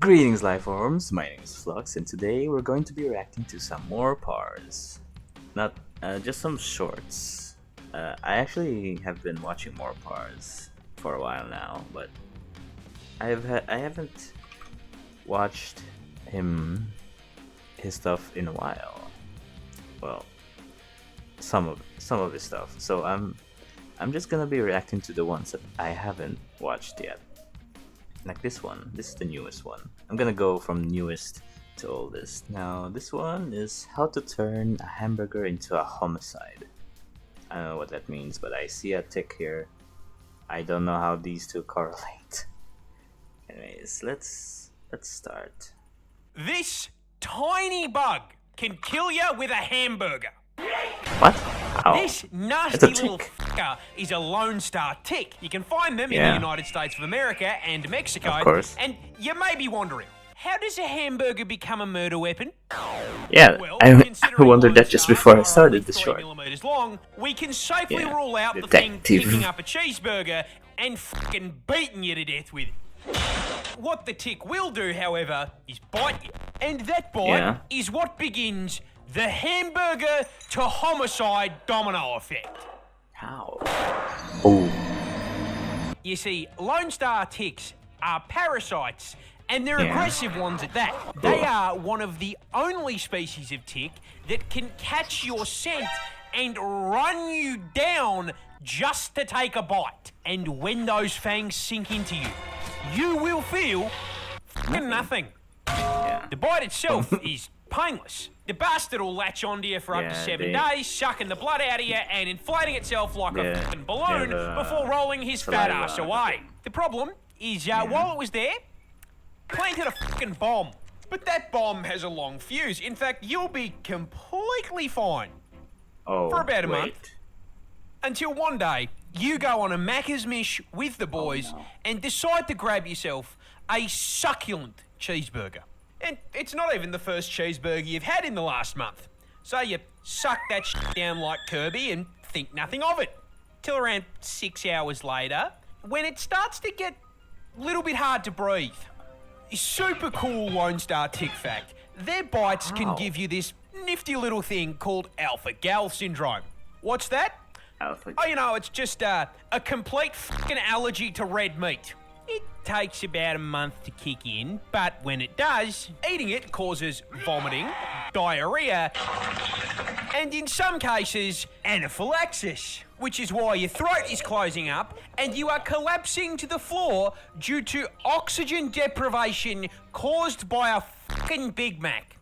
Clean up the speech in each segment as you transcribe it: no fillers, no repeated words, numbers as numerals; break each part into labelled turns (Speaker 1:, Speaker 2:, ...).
Speaker 1: Greetings, Lifeforms. My name is Flux, and today we're going to be reacting to some more Parz. Not just some shorts. I actually have been watching more Parz for a while now, but I haven't watched his stuff in a while. Well, some of his stuff. So I'm just gonna be reacting to the ones that I haven't watched yet. Like this one. This is the newest one. I'm gonna go from newest to oldest. Now, this one is how to turn a hamburger into a homicide. I don't know what that means, but I see a tick here. I don't know how these two correlate. Anyways, let's start.
Speaker 2: This tiny bug can kill you with a hamburger.
Speaker 1: What? How?
Speaker 2: This
Speaker 1: It's
Speaker 2: nasty
Speaker 1: a
Speaker 2: little
Speaker 1: tick.
Speaker 2: fucker is a Lone Star tick. You can find them in
Speaker 1: Yeah.
Speaker 2: the United States of America and Mexico.
Speaker 1: Of course.
Speaker 2: And you may be wondering, how does a hamburger become a murder weapon?
Speaker 1: Yeah,
Speaker 2: Well,
Speaker 1: I
Speaker 2: considering
Speaker 1: wondered that
Speaker 2: Lone
Speaker 1: just
Speaker 2: Stars
Speaker 1: before I
Speaker 2: are
Speaker 1: started
Speaker 2: only
Speaker 1: this
Speaker 2: 3
Speaker 1: short.
Speaker 2: millimeters long, we can safely
Speaker 1: Yeah,
Speaker 2: rule out the thing
Speaker 1: detective.
Speaker 2: picking up a cheeseburger and fucking beating you to death with it. What the tick will do, however, is bite you. And that bite
Speaker 1: Yeah.
Speaker 2: is what begins the hamburger to homicide domino effect.
Speaker 1: How? Oh.
Speaker 2: You see, Lone Star ticks are parasites, and they're
Speaker 1: Yeah.
Speaker 2: aggressive ones at that. They are one of the only species of tick that can catch your scent and run you down just to take a bite. And when those fangs sink into you, you will feel fucking nothing.
Speaker 1: Yeah.
Speaker 2: The bite itself is painless. The bastard will latch onto you for up to
Speaker 1: Yeah,
Speaker 2: 7
Speaker 1: they-
Speaker 2: days, sucking the blood out of you and inflating itself like a
Speaker 1: Yeah,
Speaker 2: fucking balloon
Speaker 1: yeah, the
Speaker 2: before rolling his fat
Speaker 1: saliva.
Speaker 2: ass away. The problem is, while it was there, planted a fucking bomb. But that bomb has a long fuse. In fact, you'll be completely fine
Speaker 1: Oh.
Speaker 2: for about a
Speaker 1: wait.
Speaker 2: month. Until one day, you go on a Macca's Mish with the boys
Speaker 1: no.
Speaker 2: and decide to grab yourself a succulent cheeseburger. And it's not even the first cheeseburger you've had in the last month. So you suck that shit down like Kirby and think nothing of it. Till around 6 hours later, when it starts to get a little bit hard to breathe. Super cool Lone Star tick fact. Their bites can
Speaker 1: How?
Speaker 2: give you this nifty little thing called alpha-gal syndrome. What's that?
Speaker 1: Alpha.
Speaker 2: Oh, you know, it's just a complete fucking allergy to red meat. It takes about a month to kick in, but when it does, eating it causes vomiting, diarrhea, and in some cases, anaphylaxis, which is why your throat is closing up and you are collapsing to the floor due to oxygen deprivation caused by a fucking Big Mac.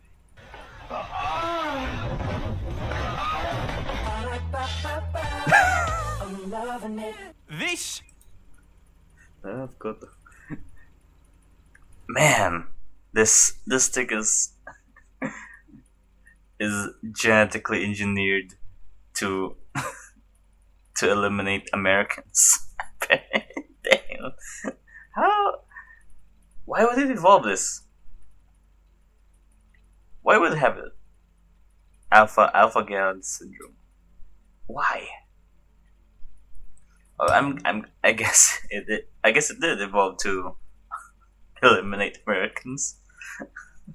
Speaker 2: This
Speaker 1: I've got the... Man, this stick is genetically engineered to to eliminate Americans. Damn. How? Why would it evolve this? Why would it have it? Alpha gal syndrome. Why? Oh, I guess I guess it did evolve to eliminate Americans.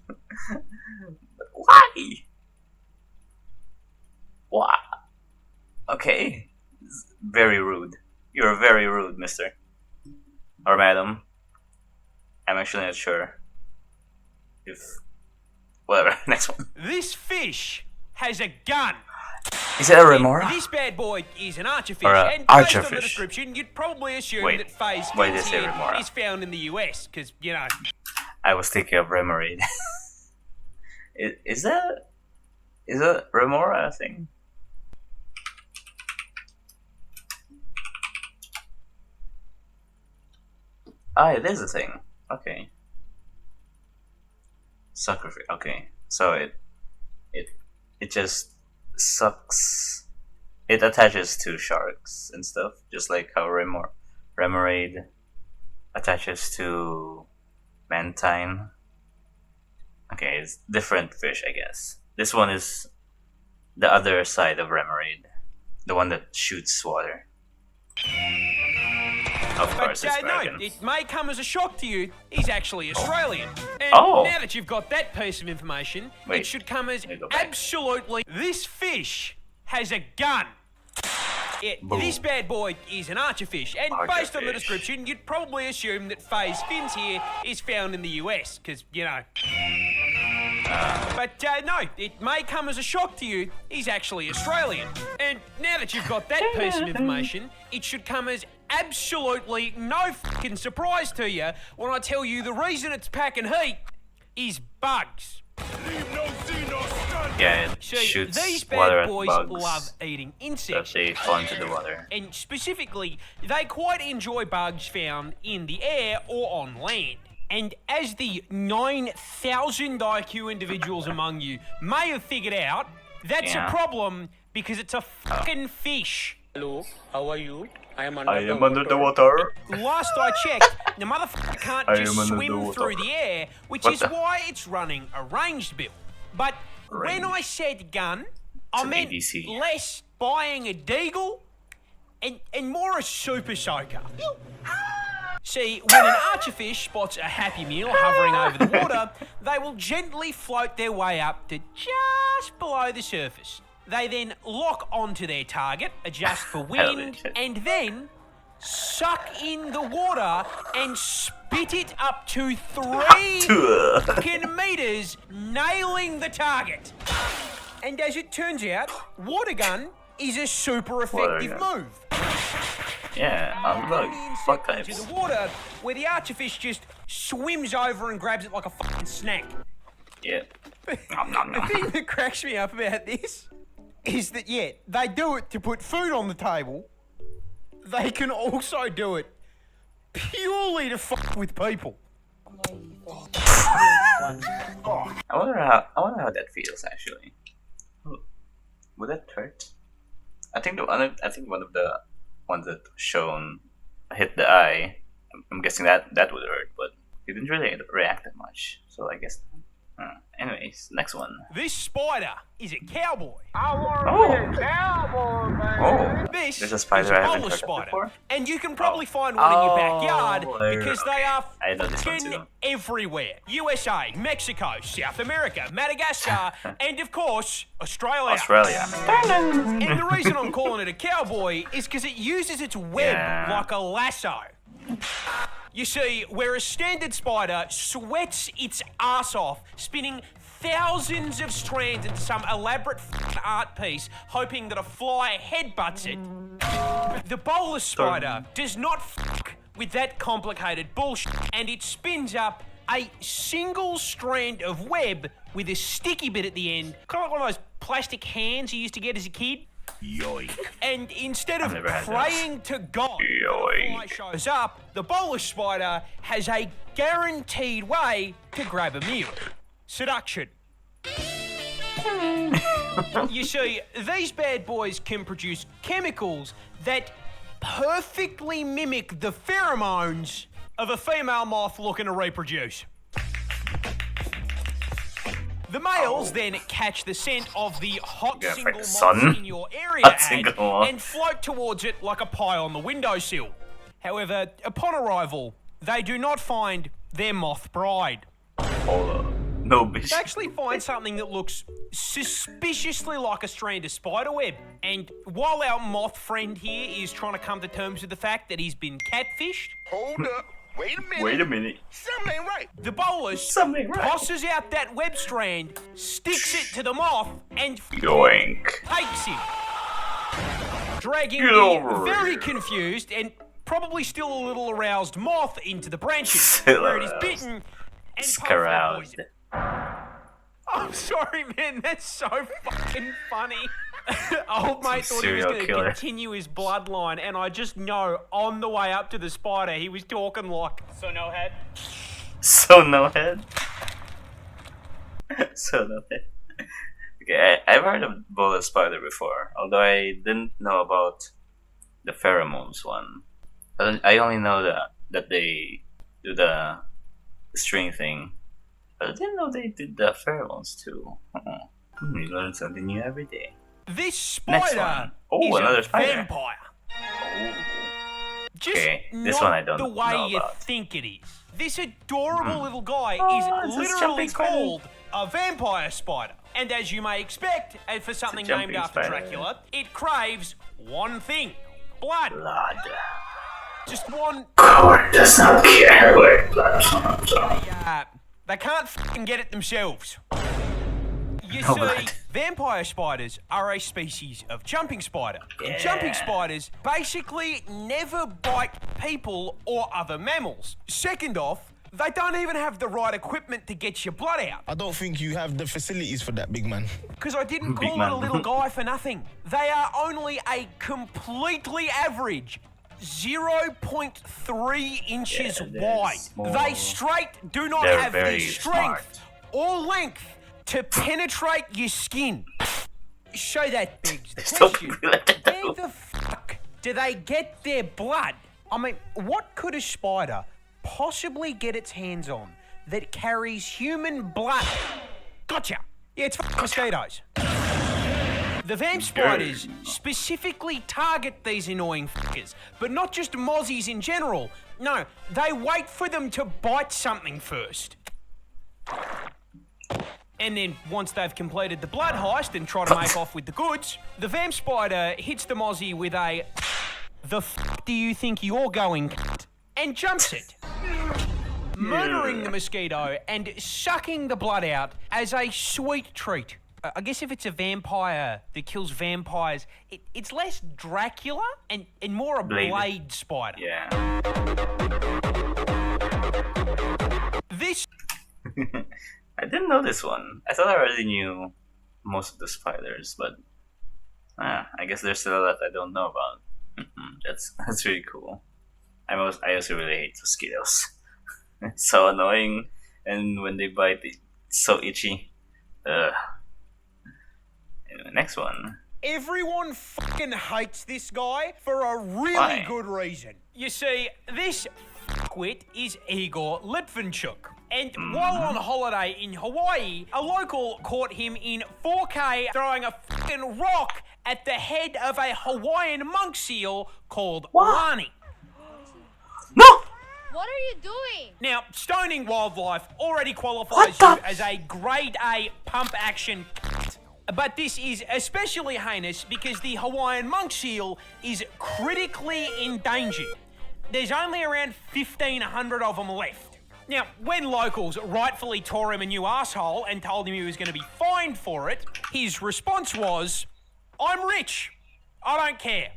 Speaker 1: But why? Why? Okay. Very rude. You're very rude, mister. Or madam. I'm actually not sure. If... Whatever, next one.
Speaker 2: This fish has a gun.
Speaker 1: Is it a remora?
Speaker 2: This bad boy is an archerfish,
Speaker 1: Or a
Speaker 2: and based on the
Speaker 1: archerfish.
Speaker 2: description, you'd probably assume
Speaker 1: Wait,
Speaker 2: that Faye's
Speaker 1: why did it say
Speaker 2: head
Speaker 1: remora?
Speaker 2: is found in the US, because, you know...
Speaker 1: I was thinking of remoraid. Is that remora a thing? Ah, it is a thing. Okay. Suckerfish. Okay, so it just sucks. It attaches to sharks and stuff, just like how remoraid attaches to mantine. Okay, it's different fish, I guess. This one is the other side of remoraid, the one that shoots water. Of course, it's
Speaker 2: no,
Speaker 1: dragons.
Speaker 2: it may come as a shock to you. He's actually Australian. And
Speaker 1: Oh.
Speaker 2: now that you've got that piece of information,
Speaker 1: Wait,
Speaker 2: it should come as
Speaker 1: let me go back.
Speaker 2: absolutely. This fish has a gun. Yeah, this bad boy is an archerfish, and based on the
Speaker 1: Archerfish.
Speaker 2: description, you'd probably assume that Faye's fins here is found in the US, because, you know. But no, it may come as a shock to you. He's actually Australian. And now that you've got that piece of information, it should come as absolutely no fucking surprise to you when I tell you the reason it's packing heat is bugs.
Speaker 1: Yeah, it
Speaker 2: See,
Speaker 1: shoots
Speaker 2: these
Speaker 1: water
Speaker 2: bad
Speaker 1: at
Speaker 2: boys
Speaker 1: bugs
Speaker 2: love eating
Speaker 1: that
Speaker 2: insects.
Speaker 1: they fall into the water.
Speaker 2: And specifically, they quite enjoy bugs found in the air or on land. And as the 9,000 IQ individuals among you may have figured out, that's
Speaker 1: Yeah.
Speaker 2: a problem because it's a fucking fish.
Speaker 3: Hello, how are you? I am
Speaker 1: I am under the water.
Speaker 2: Last I checked, the motherfucker can't
Speaker 1: I
Speaker 2: just
Speaker 1: am under the
Speaker 2: swim
Speaker 1: water.
Speaker 2: through the air, which
Speaker 1: What
Speaker 2: is
Speaker 1: the-
Speaker 2: why it's running a ranged build. But when I said gun, I
Speaker 1: an
Speaker 2: meant
Speaker 1: ADC.
Speaker 2: less buying a deagle and more a super soaker. See, when an archerfish spots a happy meal hovering over the water, they will gently float their way up to just below the surface. They then lock onto their target, adjust for wind,
Speaker 1: shit.
Speaker 2: and then suck in the water and spit it up to 3 fucking meters, nailing the target. And as it turns out, water gun is a super effective
Speaker 1: gun.
Speaker 2: move.
Speaker 1: Yeah,
Speaker 2: Throwing the
Speaker 1: bug
Speaker 2: insect into
Speaker 1: types.
Speaker 2: the water, where the archerfish just swims over and grabs it like a fucking snack.
Speaker 1: Yeah. Nom, nom,
Speaker 2: The
Speaker 1: nom.
Speaker 2: thing that cracks me up about this is that, yeah, they do it to put food on the table. They can also do it purely to fuck with people.
Speaker 1: I wonder how that feels actually. Would that hurt? I think one of the ones that shown hit the eye. I'm guessing that would hurt, but it didn't really react that much. So I guess. Anyways, next one.
Speaker 2: This spider is a cowboy.
Speaker 1: Oh,
Speaker 2: This
Speaker 1: there's a spider
Speaker 2: is
Speaker 1: I haven't
Speaker 2: bowler
Speaker 1: heard of
Speaker 2: spider,
Speaker 1: before.
Speaker 2: and you can probably find one in your backyard
Speaker 1: there-
Speaker 2: because they
Speaker 1: okay.
Speaker 2: are
Speaker 1: I know this one
Speaker 2: fucking
Speaker 1: too.
Speaker 2: everywhere. USA, Mexico, South America, Madagascar, and of course, Australia.
Speaker 1: Australia.
Speaker 2: And the reason I'm calling it a cowboy is because it uses its web
Speaker 1: Yeah.
Speaker 2: like a lasso. You see, where a standard spider sweats its ass off, spinning thousands of strands into some elaborate f***ing art piece, hoping that a fly headbutts it, the bowler spider does not f*** with that complicated bullshit, and it spins up a single strand of web with a sticky bit at the end, kind of like one of those plastic hands you used to get as a kid.
Speaker 3: Yoink.
Speaker 2: And instead of
Speaker 1: I've never had
Speaker 2: praying to God that a fly shows up, the bowler spider has a guaranteed way to grab a meal. Seduction. You see, these bad boys can produce chemicals that perfectly mimic the pheromones of a female moth looking to reproduce. The males then catch the scent of the hot
Speaker 1: Yeah,
Speaker 2: single
Speaker 1: like the
Speaker 2: moths
Speaker 1: sun.
Speaker 2: in your area
Speaker 1: Hot
Speaker 2: ad
Speaker 1: single moth.
Speaker 2: and float towards it like a pie on the windowsill. However, upon arrival, they do not find their moth bride.
Speaker 1: Hold up. No, bitch.
Speaker 2: They actually find something that looks suspiciously like a strand of spider web. And while our moth friend here is trying to come to terms with the fact that he's been catfished,
Speaker 3: Hold up. Wait a minute.
Speaker 1: Wait a minute.
Speaker 3: Something ain't right.
Speaker 2: the bowler
Speaker 1: Something right.
Speaker 2: tosses out that web strand, sticks it to the moth, and
Speaker 1: Yoink.
Speaker 2: takes him, dragging
Speaker 1: Get
Speaker 2: the
Speaker 1: over
Speaker 2: very
Speaker 1: here.
Speaker 2: confused and probably still a little aroused moth into the branches,
Speaker 1: Still
Speaker 2: where it is
Speaker 1: aroused.
Speaker 2: bitten and puffed with
Speaker 1: Scaroused.
Speaker 2: poison. I'm sorry, man. That's so fucking funny. Old mate thought he was
Speaker 1: Serial
Speaker 2: going to
Speaker 1: killer.
Speaker 2: continue his bloodline, and I just know on the way up to the spider, he was talking like, "So no head."
Speaker 1: So no head. So no head. Okay, I've heard of bullet spider before, although I didn't know about the pheromones one. I only know that they do the string thing, but I didn't know they did the pheromones too. You learn something new every day.
Speaker 2: This
Speaker 1: Next
Speaker 2: spider
Speaker 1: one. Oh,
Speaker 2: is
Speaker 1: another
Speaker 2: a
Speaker 1: spider.
Speaker 2: vampire. Just
Speaker 1: Okay, this
Speaker 2: not
Speaker 1: one I don't
Speaker 2: the way
Speaker 1: know
Speaker 2: you
Speaker 1: about.
Speaker 2: think it is. This adorable little guy
Speaker 1: it's
Speaker 2: is
Speaker 1: a
Speaker 2: literally
Speaker 1: jumping spider.
Speaker 2: called a vampire spider. And as you may expect, for something named
Speaker 1: jumping
Speaker 2: after
Speaker 1: spider.
Speaker 2: Dracula, it craves one thing: blood.
Speaker 1: Blood.
Speaker 2: Just one.
Speaker 1: God does not care where blood comes from.
Speaker 2: They can't fucking get it themselves. You
Speaker 1: No
Speaker 2: see,
Speaker 1: blood.
Speaker 2: vampire spiders are a species of jumping spider. And jumping spiders basically never bite people or other mammals. Second off, they don't even have the right equipment to get your blood out.
Speaker 4: I don't think you have the facilities for that, big man.
Speaker 2: Because I didn't
Speaker 1: Big
Speaker 2: call
Speaker 1: man.
Speaker 2: it a little guy for nothing. They are only a completely average 0.3 inches
Speaker 1: Yeah, they're
Speaker 2: wide.
Speaker 1: small.
Speaker 2: They straight do not
Speaker 1: They're
Speaker 2: have the
Speaker 1: very
Speaker 2: strength
Speaker 1: smart.
Speaker 2: or length to penetrate your skin. So that begs the
Speaker 1: Stop
Speaker 2: question,
Speaker 1: it.
Speaker 2: where the fuck do they get their blood? I mean, what could a spider possibly get its hands on that carries human blood? Gotcha. Yeah, it's fucking mosquitoes. The vamp spiders specifically target these annoying fuckers, but not just mozzies in general. No, they wait for them to bite something first. And then once they've completed the blood heist and try to make off with the goods, the vamp spider hits the mozzie with a "The f*** do you think you're going?" cunt?" and jumps it, murdering the mosquito and sucking the blood out as a sweet treat. I guess if it's a vampire that kills vampires, it's less Dracula and more a blade spider.
Speaker 1: Yeah.
Speaker 2: This
Speaker 1: I didn't know this one. I thought I already knew most of the spiders, but I guess there's still a lot I don't know about. That's really cool. I also really hate mosquitoes. It's so annoying, and when they bite, it's so itchy. Ugh. Anyway, next one.
Speaker 2: Everyone fucking hates this guy for a really
Speaker 1: Why?
Speaker 2: good reason. You see, this fuckwit is Igor Litvinchuk. And while on holiday in Hawaii, a local caught him in 4K throwing a fucking rock at the head of a Hawaiian monk seal called Lani.
Speaker 1: No!
Speaker 5: What are you doing?
Speaker 2: Now, stoning wildlife already qualifies you as a grade A pump action cunt. But this is especially heinous because the Hawaiian monk seal is critically endangered. There's only around 1,500 of them left. Now, when locals rightfully tore him a new asshole and told him he was going to be fined for it, his response was, "I'm rich. I don't care."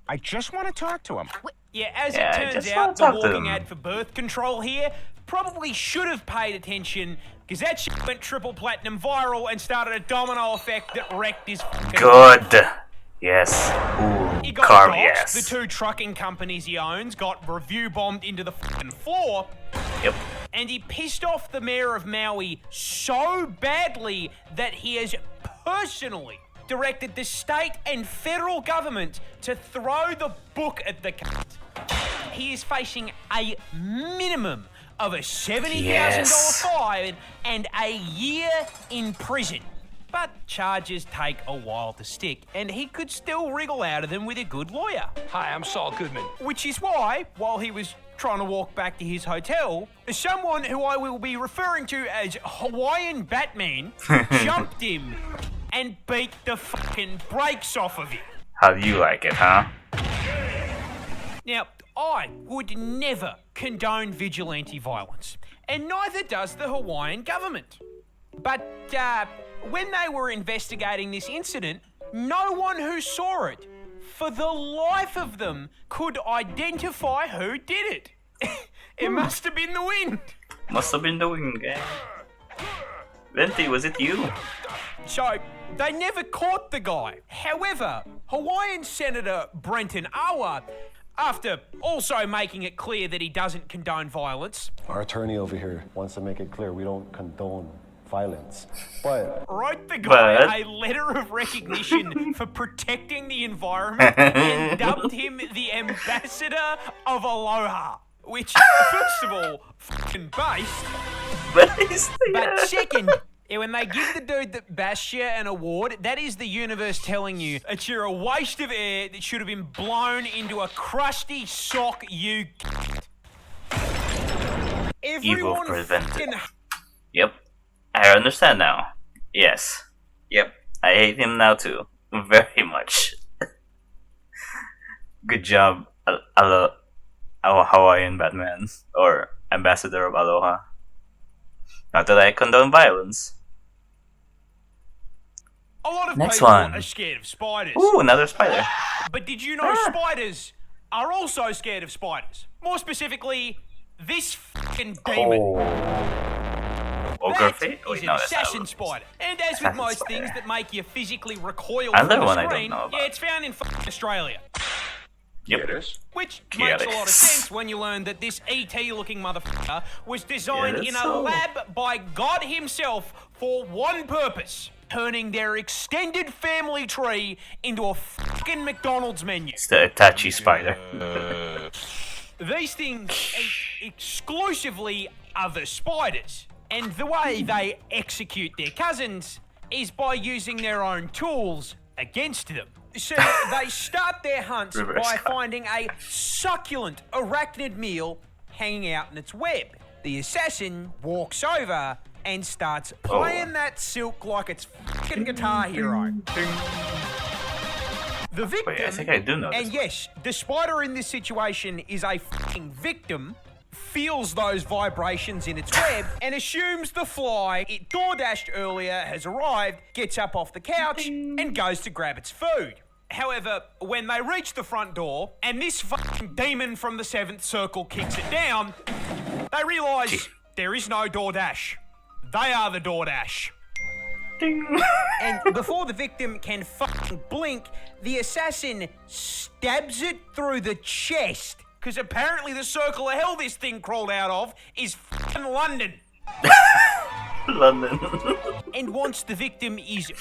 Speaker 6: I just want to talk to him.
Speaker 2: Yeah, as
Speaker 1: Yeah, I
Speaker 2: it turns
Speaker 1: just
Speaker 2: out,
Speaker 1: wanna
Speaker 2: the
Speaker 1: talk to
Speaker 2: walking
Speaker 1: them.
Speaker 2: ad for birth control here probably should have paid attention because that shit went triple platinum viral and started a domino effect that wrecked his fucking
Speaker 1: Good. Yes.
Speaker 2: He
Speaker 1: Ooh,
Speaker 2: got
Speaker 1: karma,
Speaker 2: doxxed.
Speaker 1: yes.
Speaker 2: The two trucking companies he owns got review bombed into the fucking floor.
Speaker 1: Yep.
Speaker 2: And he pissed off the mayor of Maui so badly that he has personally directed the state and federal government to throw the book at the cunt. He is facing a minimum of a $70,000
Speaker 1: Yes.
Speaker 2: fine and a year in prison. But charges take a while to stick, and he could still wriggle out of them with a good lawyer.
Speaker 7: Hi, I'm Saul Goodman.
Speaker 2: Which is why, while he was trying to walk back to his hotel, someone who I will be referring to as Hawaiian Batman jumped him and beat the fucking brakes off of him.
Speaker 1: How do you like it, huh?
Speaker 2: Now, I would never condone vigilante violence, and neither does the Hawaiian government. But when they were investigating this incident, no one who saw it, for the life of them, could identify who did it. It must have been the wind.
Speaker 1: Must have been the wing gang. Venti, was it you?
Speaker 2: So, they never caught the guy. However, Hawaiian Senator Brenton Awa, after also making it clear that he doesn't condone violence,
Speaker 8: Our attorney over here wants to make it clear we don't condone violence. But
Speaker 2: wrote the guy
Speaker 1: But-
Speaker 2: a letter of recognition for protecting the environment and dubbed him the ambassador of Aloha. Which, first of all, fucking based.
Speaker 1: But he's
Speaker 2: But second, Yeah, when they give the dude that bashed you an award, that is the universe telling you that you're a waste of air that should have been blown into a crusty sock, you
Speaker 1: Evil
Speaker 2: Everyone
Speaker 1: prevented.
Speaker 2: fucking
Speaker 1: Yep. I understand now. Yes. Yep. I hate him now too. Very much. Good job, Hawaiian Batman. Or Ambassador of Aloha. Not that I condone violence.
Speaker 2: A lot of
Speaker 1: Next
Speaker 2: people
Speaker 1: one.
Speaker 2: are scared of spiders.
Speaker 1: Ooh, another spider.
Speaker 2: But did you know spiders are also scared of spiders? More specifically, this fucking demon.
Speaker 1: Ogre
Speaker 2: That
Speaker 1: Fate?
Speaker 2: is an assassin spider. And as with
Speaker 1: Assassin
Speaker 2: most
Speaker 1: spider.
Speaker 2: things that make you physically recoil
Speaker 1: Another
Speaker 2: from the
Speaker 1: one I don't
Speaker 2: screen,
Speaker 1: know about.
Speaker 2: yeah, it's found in fucking Australia.
Speaker 1: Yep.
Speaker 2: Which
Speaker 1: Yeah,
Speaker 2: makes
Speaker 1: it
Speaker 2: a lot of
Speaker 1: is.
Speaker 2: sense when you learn that this ET-looking motherfucker was designed
Speaker 1: Yeah,
Speaker 2: in
Speaker 1: that's
Speaker 2: a
Speaker 1: so.
Speaker 2: lab by God himself for one purpose: turning their extended family tree into a fucking McDonald's menu.
Speaker 1: It's the Itachi spider.
Speaker 2: These things eat exclusively other spiders, and the way they execute their cousins is by using their own tools against them. So they start their hunts
Speaker 1: Reverse
Speaker 2: by
Speaker 1: cut.
Speaker 2: finding a succulent arachnid meal hanging out in its web. The assassin walks over and starts playing that silk like it's fucking Guitar Hero. The victim,
Speaker 1: Wait, I think I do know this
Speaker 2: and
Speaker 1: one.
Speaker 2: yes, the spider in this situation is a fucking victim, feels those vibrations in its web, and assumes the fly it door-dashed earlier has arrived, gets up off the couch, and goes to grab its food. However, when they reach the front door, and this fucking demon from the seventh circle kicks it down, they realise there is no DoorDash. They are the DoorDash. And before the victim can fucking blink, the assassin stabs it through the chest. Because apparently the circle of hell this thing crawled out of is fucking London.
Speaker 1: London.
Speaker 2: And once the victim is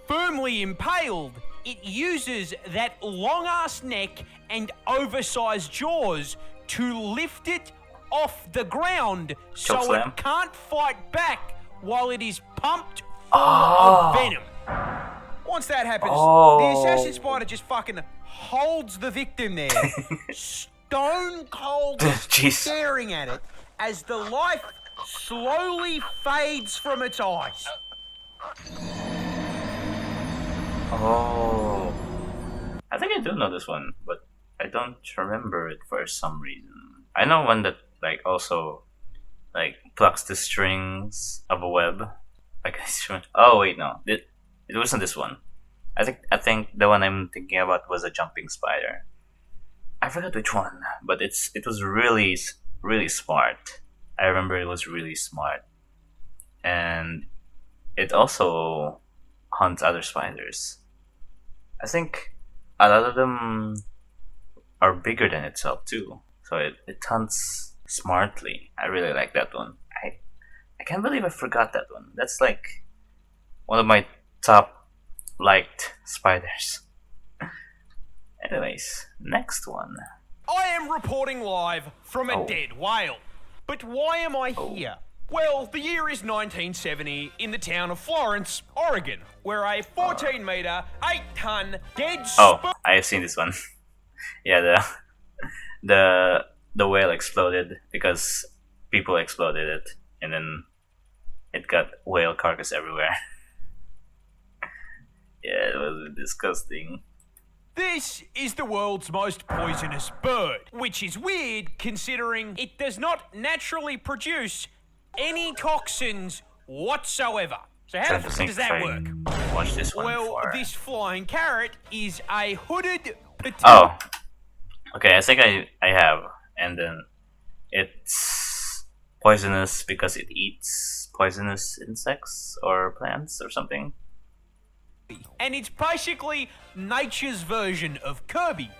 Speaker 2: firmly impaled, it uses that long-ass neck and oversized jaws to lift it off the ground so
Speaker 1: Chokeslam.
Speaker 2: it can't fight back while it is pumped full of venom. Once that happens, the assassin spider just fucking holds the victim there, stone cold
Speaker 1: Jeez.
Speaker 2: staring at it as the life slowly fades from its eyes.
Speaker 1: Oh. I think I do know this one, but I don't remember it for some reason. I know one that also plucks the strings of a web. Like an instrument. Oh wait, no. It wasn't this one. I think the one I'm thinking about was a jumping spider. I forgot which one, but it was really smart. I remember it was really smart. And it also hunts other spiders. I think a lot of them are bigger than itself too. So it hunts smartly. I really like that one. I can't believe I forgot that one. That's like one of my top liked spiders. Anyways, next one.
Speaker 2: I am reporting live from a
Speaker 1: Oh.
Speaker 2: dead whale. But why am I here? Well, the year is 1970 in the town of Florence, Oregon, where a 14-meter, 8-ton dead
Speaker 1: Oh, I have seen this one. Yeah, the whale exploded because people exploded it, and then it got whale carcass everywhere. Yeah, it was disgusting.
Speaker 2: This is the world's most poisonous bird, which is weird considering it does not naturally produce any toxins whatsoever. So how
Speaker 1: Trying
Speaker 2: the
Speaker 1: to
Speaker 2: fuck
Speaker 1: think
Speaker 2: does
Speaker 1: if
Speaker 2: that
Speaker 1: I
Speaker 2: work?
Speaker 1: watched this one
Speaker 2: Well,
Speaker 1: before.
Speaker 2: this flying carrot is a hooded potato.
Speaker 1: Oh, okay. I think I have, and then it's poisonous because it eats poisonous insects or plants or something.
Speaker 2: And it's basically nature's version of Kirby.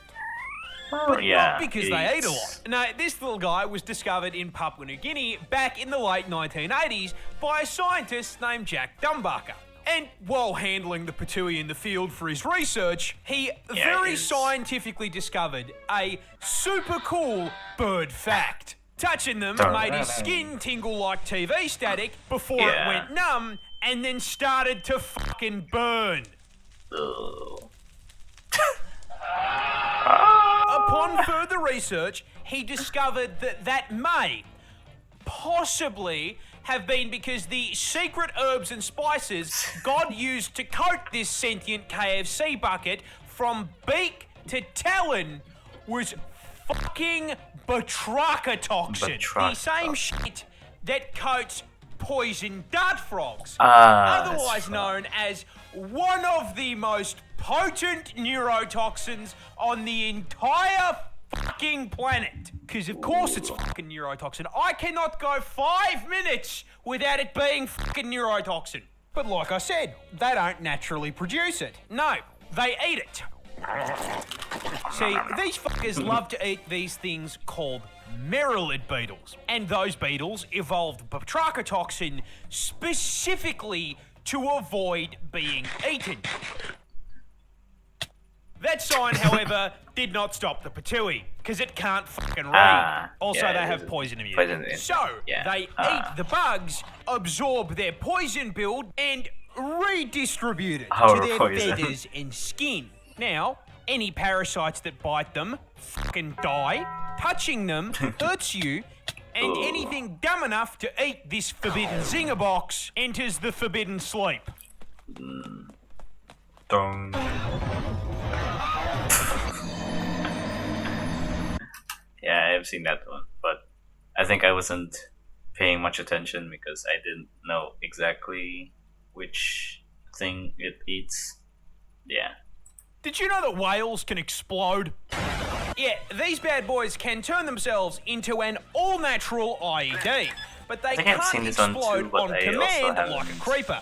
Speaker 1: But yeah,
Speaker 2: Not because
Speaker 1: it
Speaker 2: they eat
Speaker 1: eats-
Speaker 2: a lot. No, this little guy was discovered in Papua New Guinea back in the late 1980s by a scientist named Jack Dumbarker. And while handling the patooey in the field for his research, he very
Speaker 1: he's-
Speaker 2: scientifically discovered a super cool bird fact. Touching them made his skin tingle like TV static before it
Speaker 1: Yeah.
Speaker 2: went numb and then started to fucking burn.
Speaker 1: Ugh.
Speaker 2: Upon further research, he discovered that that may possibly have been because the secret herbs and spices God used to coat this sentient KFC bucket from beak to talon was fucking batraka toxin. The same shit that coats poison dart frogs, otherwise known as one of the most potent neurotoxins on the entire fucking planet. Because of course it's fucking neurotoxin. I cannot go 5 minutes without it being fucking neurotoxin. But like I said, they don't naturally produce it. No, they eat it. See, these fuckers love to eat these things called merillid beetles. And those beetles evolved batraka toxin specifically to avoid being eaten. That sign, however, did not stop the patooey, because it can't fucking read. Also, they have poison immunity. So, they eat the bugs, absorb their poison build, and redistribute it to their feathers and skin. Now, any parasites that bite them fucking die. Touching them hurts you, and anything dumb enough to eat this forbidden zinger box enters the forbidden sleep.
Speaker 1: Dong. Yeah, I've seen that one, but I think I wasn't paying much attention because I didn't know exactly which thing it eats. Yeah.
Speaker 2: Did you know that whales can explode? Yeah, these bad boys can turn themselves into an all-natural IED, but they can't explode on command like a creeper.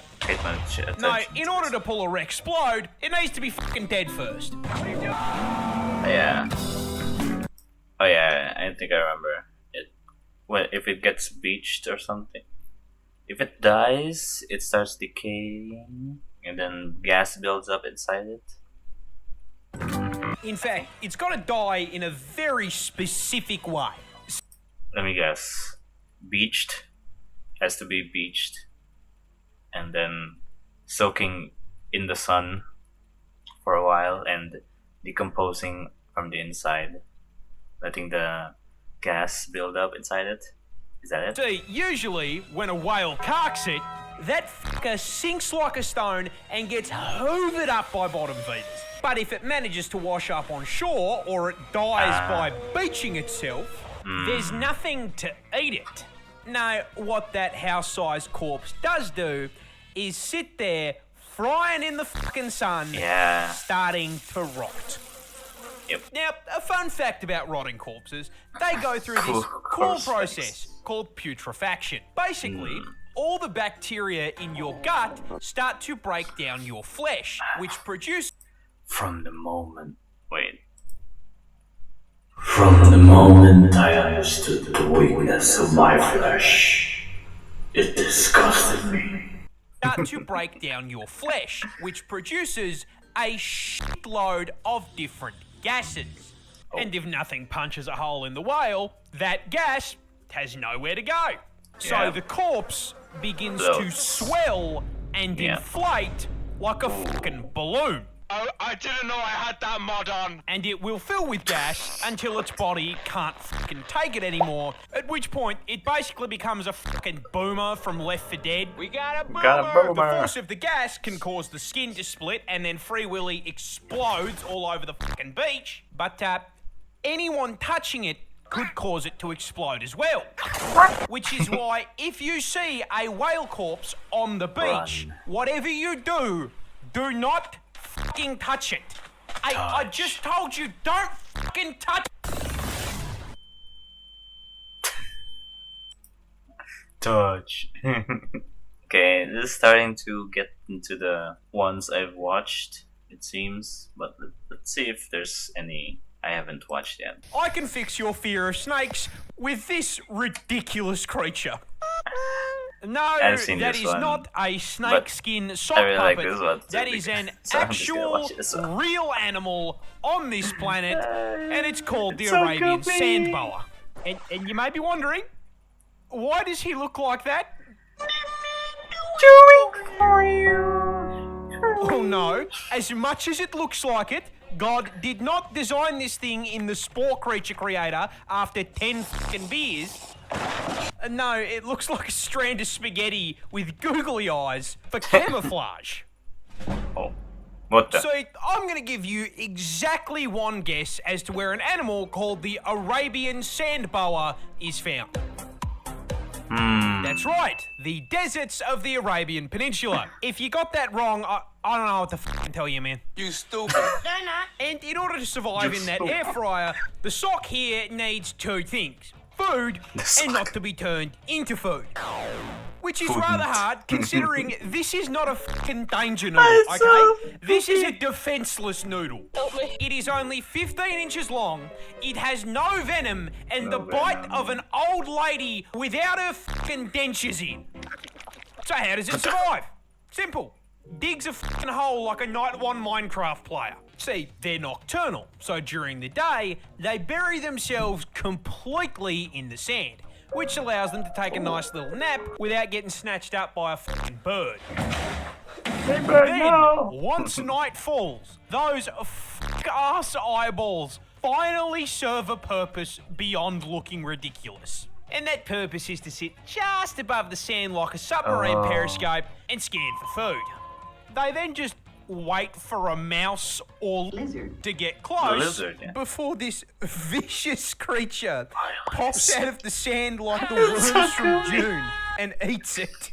Speaker 2: No, in order to pull or explode, it needs to be fucking dead first.
Speaker 1: Yeah. Oh yeah, I think I remember it. Well, if it gets beached or something, if it dies, it starts decaying, and then gas builds up inside it.
Speaker 2: In fact, it's got to die in a very specific way.
Speaker 1: Let me guess. Beached has to be beached, and then soaking in the sun for a while and decomposing from the inside, letting the gas build up inside it. Is that it?
Speaker 2: See, usually when a whale carks it, that fucker sinks like a stone and gets hoovered up by bottom feeders. But if it manages to wash up on shore or it dies by beaching itself, there's nothing to eat it. No, what that house-sized corpse does do is sit there frying in the fucking sun, starting to rot.
Speaker 1: Yep.
Speaker 2: Now, a fun fact about rotting corpses, they go through this cool process called putrefaction. Basically, all the bacteria in your gut start to break down your flesh, which produces...
Speaker 1: From the moment I understood the weakness of my flesh, it disgusted me.
Speaker 2: Start to break down your flesh, which produces a shitload of different gases. And if nothing punches a hole in the whale, that gas has nowhere to go. So the corpse begins to swell and inflate like a fucking balloon.
Speaker 6: Oh, I didn't know I had that mod on.
Speaker 2: And it will fill with gas until its body can't fucking take it anymore, at which point it basically becomes a fucking boomer from Left 4 Dead. We got a boomer! The force of the gas can cause the skin to split and then Free Willy explodes all over the fucking beach, but anyone touching it could cause it to explode as well. Which is why if you see a whale corpse on the beach, whatever you do, do not fucking touch it. I just told you, don't fucking touch it.
Speaker 1: Touch. Okay, this is starting to get into the ones I've watched, it seems. But let's see if there's any I haven't watched yet.
Speaker 2: I can fix your fear of snakes with this ridiculous creature. No, that is not a snake skin sock puppet. That is an actual, real animal on this planet, and it's called the Arabian sand boa. And you may be wondering, why does he look like that?
Speaker 1: Chewie!
Speaker 2: know, as much as it looks like it, God did not design this thing in the Spore Creature Creator after 10 fucking beers. No, it looks like a strand of spaghetti with googly eyes for camouflage.
Speaker 1: Oh, what the?
Speaker 2: So I'm going to give you exactly one guess as to where an animal called the Arabian sand boa is found. That's right, the deserts of the Arabian Peninsula. If you got that wrong, I don't know what to fucking tell you, man.
Speaker 3: You stupid.
Speaker 2: And in order to survive in that air fryer, the sock here needs two things. Food and not to be turned into food. Which is rather hard considering this is not a fucking danger noodle, okay? This is a defenseless noodle. It is only 15 inches long, it has no venom, and the bite of an old lady without her fucking dentures in. So how does it survive? Simple. Digs a fucking hole like a Night 1 Minecraft player. See, they're nocturnal, so during the day, they bury themselves completely in the sand, which allows them to take a nice little nap without getting snatched up by a fucking bird. Then, once night falls, those fuck-ass eyeballs finally serve a purpose beyond looking ridiculous. And that purpose is to sit just above the sand like a submarine periscope and scan for food. They then just wait for a mouse or lizard to get close before this vicious creature pops out of the sand like the worms from June and eats it.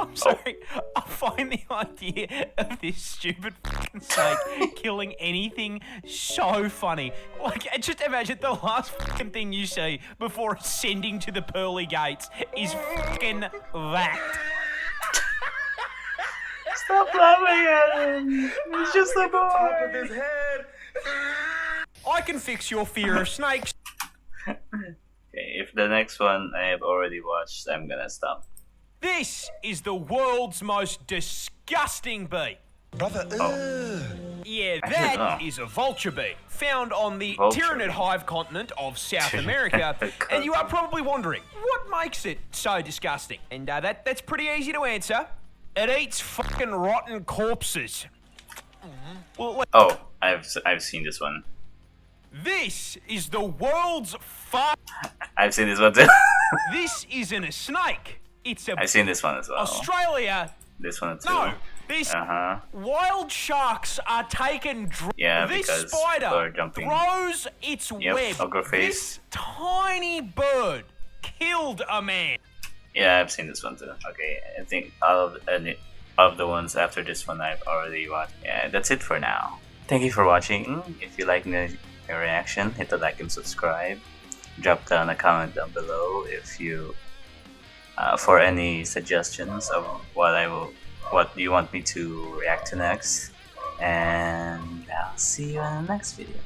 Speaker 2: I'm sorry, I find the idea of this stupid fucking snake killing anything so funny. Like, just imagine the last fucking thing you see before ascending to the pearly gates is fucking that.
Speaker 1: Stop laughing at him. He's just a boy.
Speaker 3: His head.
Speaker 2: I can fix your fear of snakes.
Speaker 1: Okay, if the next one I have already watched, I'm gonna stop.
Speaker 2: This is the world's most disgusting bee.
Speaker 4: Brother,
Speaker 2: Yeah, that is a vulture bee, found on the Tyranid hive continent of South America. And you are probably wondering, what makes it so disgusting? And that's pretty easy to answer. It eats fucking rotten corpses. Well,
Speaker 1: Oh, I've seen this one.
Speaker 2: this is the world's
Speaker 1: I've seen this one too.
Speaker 2: This isn't a snake. It's a
Speaker 1: I've seen this one as well.
Speaker 2: Australia.
Speaker 1: This one too.
Speaker 2: No, this
Speaker 1: Uh-huh.
Speaker 2: wild sharks are taken.
Speaker 1: Yeah,
Speaker 2: This
Speaker 1: because people
Speaker 2: spider
Speaker 1: are jumping.
Speaker 2: throws its web.
Speaker 1: ogre face.
Speaker 2: This tiny bird killed a man.
Speaker 1: Yeah, I've seen this one too. Okay, I think all of the ones after this one I've already watched. Yeah, that's it for now. Thank you for watching. If you like my reaction, hit the like and subscribe. Drop down a comment down below if you for any suggestions of what you want me to react to next. And I'll see you in the next video.